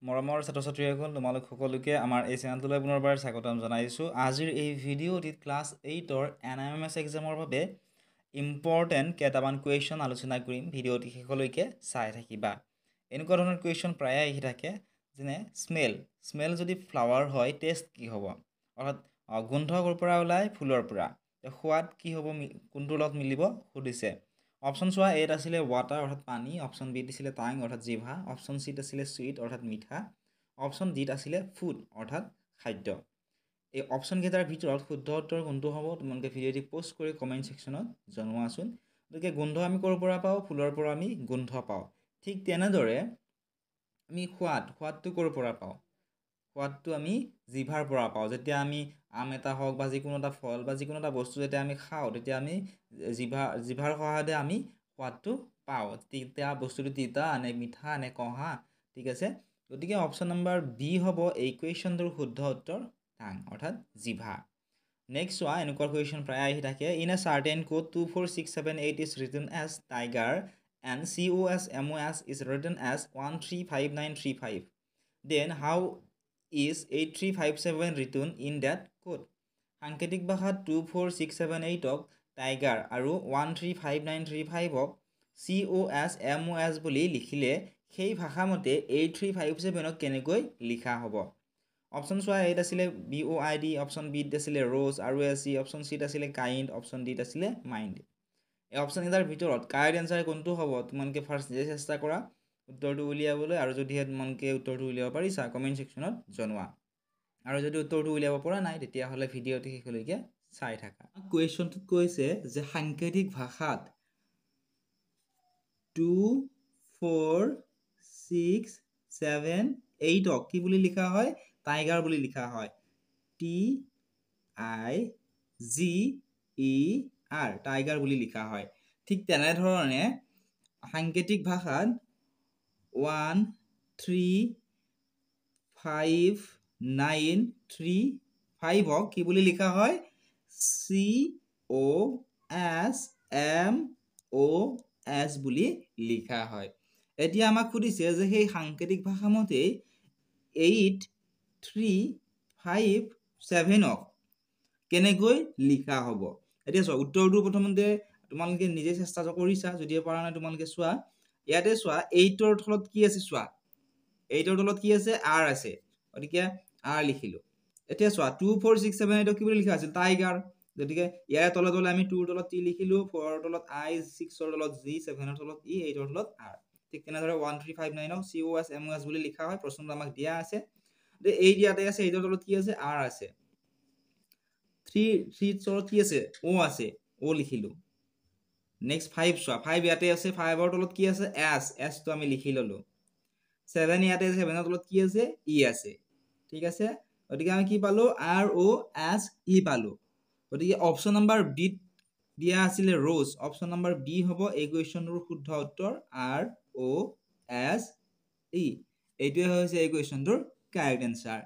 মৰমৰ ছাত্ৰ-ছাত্ৰীসকল তোমালোক সকলোকে আমাৰ এই চেনেলটোলৈ পুনৰবাৰ স্বাগতম জনাইছোঁ। আজিৰ এই ভিডিঅ'টিত ক্লাছ 8ৰ NMMS এক্সামৰ বাবে ইম্পৰ্টেণ্ট কেইটামান কুৱেশ্যন আলোচনা কৰিম। ভিডিঅ'টি শেষলৈকে চাই থাকিবা। এনেকুৱা ধৰণৰ কুৱেশ্যন প্ৰায়ে আহি থাকে, যেনে স্মেল যদি ফ্লাৱাৰ হয় টেষ্ট কি হ'ব, অৰ্থাৎ গোন্ধ ক'ৰ পৰা ওলায়, ফুলৰ পৰা। সোৱাদ কি হ'ব, কোনটোৰ লগত মিলিব সুধিছে। অপশ্যন চোৱা, এত আছিলে ৱাটাৰ অৰ্থাৎ পানী, অপশ্যন বিত আছিলে টাং অৰ্থাৎ জিভা, অপশ্যন চিত আছিলে চুইট অৰ্থাৎ মিঠা, অপশ্যন ডিত আছিলে ফুড অৰ্থাৎ খাদ্য। এই অপশ্যন কেইটাৰ ভিতৰত শুদ্ধ উত্তৰ কোনটো হ'ব তোমালোকে ভিডিঅ'টি পোষ্ট কৰি কমেণ্ট ছেকশ্যনত জনোৱাচোন। গতিকে গোন্ধ আমি ক'ৰ পৰা পাওঁ, ফুলৰ পৰা আমি গোন্ধ পাওঁ। ঠিক তেনেদৰে আমি সোৱাদটো ক'ৰ পৰা পাওঁ, সোৱাদটো আমি জিভাৰ পৰা পাওঁ। যেতিয়া আমি আম এটা হওক বা যিকোনো এটা ফল বা যিকোনো এটা বস্তু যেতিয়া আমি খাওঁ, তেতিয়া আমি জিভাৰ সহায়তে আমি সোৱাদটো পাওঁ। তেতিয়া বস্তুটো তিতা নে মিঠা নে কহা, ঠিক আছে। গতিকে অপশ্যন নম্বৰ বি হ'ব এই কুৱেশ্যনটোৰ শুদ্ধ উত্তৰ টাং অৰ্থাৎ জিভা। নেক্সট চোৱা, এনেকুৱা কুৱেশ্যন প্ৰায় আহি থাকে। In a certain code 24678 is written as tiger and COSMOS is written as 135935. Then how is 8357 written in that code? সাংকেতিক ভাষাত 24678ক টাইগাৰ আৰু 135935ক COSMOS বুলি লিখিলে সেই ভাষামতে 8357ক কেনেকৈ লিখা হ'ব? অপশ্যন চোৱা, এত আছিলে BOID, অপশ্যন বিত আছিলে ৰ'জ ROSE, অপশ্যন চিত আছিলে কাইণ্ড, অপশ্যন ডিত আছিলে মাইণ্ড। এই অপশ্যন কেইটাৰ ভিতৰত কাৰেক্ট এনচাৰ কোনটো হ'ব তোমালোকে ফাৰ্ষ্ট নিজে চেষ্টা কৰা উত্তৰটো উলিয়াবলৈ, আৰু যদিহে তোমালোকে উত্তৰটো উলিয়াব পাৰিছা কমেণ্ট ছেকশ্যনত জনোৱা। আৰু যদি উত্তৰটো উলিয়াব পৰা নাই তেতিয়াহ'লে ভিডিঅ'টি শেষলৈকে চাই থাকা। কুৱেশ্যনটোত কৈছে যে সাংকেতিক ভাষাত 24678ক কি বুলি লিখা হয়? টাইগাৰ বুলি লিখা হয়। TIGER টাইগাৰ বুলি লিখা হয়। ঠিক তেনেধৰণে সাংকেতিক ভাষাত 135935ক কি বুলি লিখা হয়? COSMOS বুলি লিখা হয়। এতিয়া আমাক সুধিছে যে সেই সাংকেতিক ভাষা মতেই 8357ক কেনেকৈ লিখা হ'ব? এতিয়া চোৱা, উত্তৰটো প্ৰথমতে তোমালোকে নিজে চেষ্টা কৰিছা, যদিও পৰা নাই তোমালোকে চোৱা। ইয়াতে চোৱা, 8ৰ তলত কি আছে চোৱা, 8ৰ তলত কি আছে? R আছে, গতিকে R লিখিলোঁ। এতিয়া চোৱা, 24678ক কি বুলি লিখা আছিল? টাইগাৰ। গতিকে ইয়াৰ তলত হ'লে আমি 2ৰ তলত T লিখিলোঁ, 4ৰ তলত I, 6ৰ তলত G, 7ৰ তলত E, 8ৰ তলত R। ঠিক তেনেদৰে 1359ক COSMOS বুলি লিখা হয়। প্ৰশ্নটো আমাক দিয়া আছে, এই ইয়াতে আছে, 8ৰ তলত কি আছে? R আছে। 3ৰ তলত কি আছে? O আছে, O লিখিলোঁ। নেক্সট 5 চোৱা, 5 ইয়াতে আছে, 5ৰ তলত কি আছে? Sটো আমি লিখি ল'লোঁ। 7 ইয়াতে আছে, 7ৰ তলত কি আছে? E আছে, ঠিক আছে। গতিকে আমি কি পালোঁ? ROSE পালোঁ। গতিকে অপশ্যন নম্বৰ বিত দিয়া আছিলে ৰ'জ, অপশ্যন নম্বৰ বি হ'ব এই কুৱেশ্যনটোৰ শুদ্ধ উত্তৰ ROSE। এইটোৱে হৈছে এই কুৱেশ্যনটোৰ কাৰেক্ট এনচাৰ।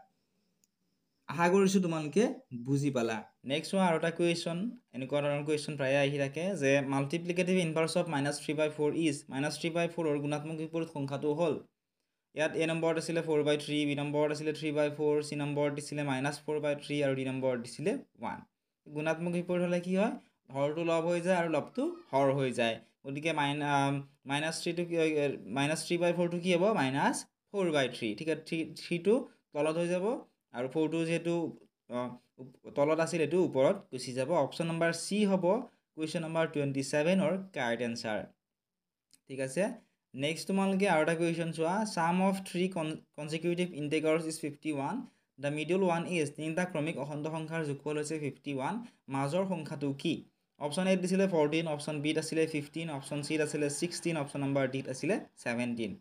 আশা কৰিছোঁ তোমালোকে বুজি পালা। নেক্সট হোৱা আৰু এটা কুৱেশ্যন, এনেকুৱা ধৰণৰ কুৱেশ্যন প্ৰায়ে আহি থাকে যে মাল্টিপ্লিকেটিভ ইনভাৰ্ছ অফ -3/4 ইজ -3/4ৰ গুণাত্মক বিপৰীত সংখ্যাটো হ'ল। ইয়াত A নম্বৰত আছিলে 4/3, B নম্বৰত আছিলে 3/4, C নম্বৰত দিছিলে -4/3 আৰু D নম্বৰত দিছিলে 1। গুণাত্মক বিপৰীত হ'লে কি হয়? হৰটো লব হৈ যায় আৰু লবটো হৰ হৈ যায়। গতিকে -3/4টো কি হ'ব? -4/3। ঠিক আছে, 3টো তলত হৈ যাব আৰু 4টো যিহেতু তলত আছিল এইটো ওপৰত গুচি যাব। অপশ্যন নম্বৰ চি হ'ব কুৱেশ্যন নম্বৰ 27ৰ কাৰেক্ট এনচাৰ। ঠিক আছে। নেক্সট তোমালোকে আৰু এটা কুৱেশ্যন চোৱা, sum of 3 consecutive integers is 51, the middle one is. তিনিটা ক্ৰমিক অখণ্ড সংখ্যাৰ যোগফল হৈছে 51, মাজৰ সংখ্যাটো কি? অপশ্যন এত দিছিলে 14, অপশ্যন বিত আছিলে 15, অপশ্যন চিত আছিলে 16, অপশ্যন নম্বৰ ডিত আছিলে 17।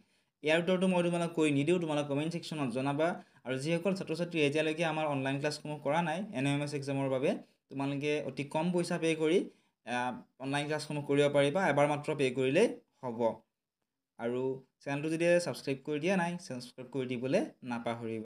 ইয়াৰ উত্তৰটো মই তোমালোক কৈ নিদিওঁ, তোমালোক কমেণ্ট ছেকশ্যনত জনাবা। আৰু যিসকল ছাত্ৰ ছাত্ৰী এতিয়ালৈকে আমাৰ অনলাইন ক্লাছসমূহ কৰা নাই NMMS এক্সামৰ বাবে, তোমালোকে অতি কম পইচা পে' কৰি অনলাইন ক্লাছসমূহ কৰিব পাৰিবা। এবাৰ মাত্ৰ পে' কৰিলেই হ'ব। আৰু চেনেলটো যদি ছাবস্ক্ৰাইব কৰি দিয়া নাই, ছাবস্ক্ৰাইব কৰি দিবলৈ নাপাহৰিবা।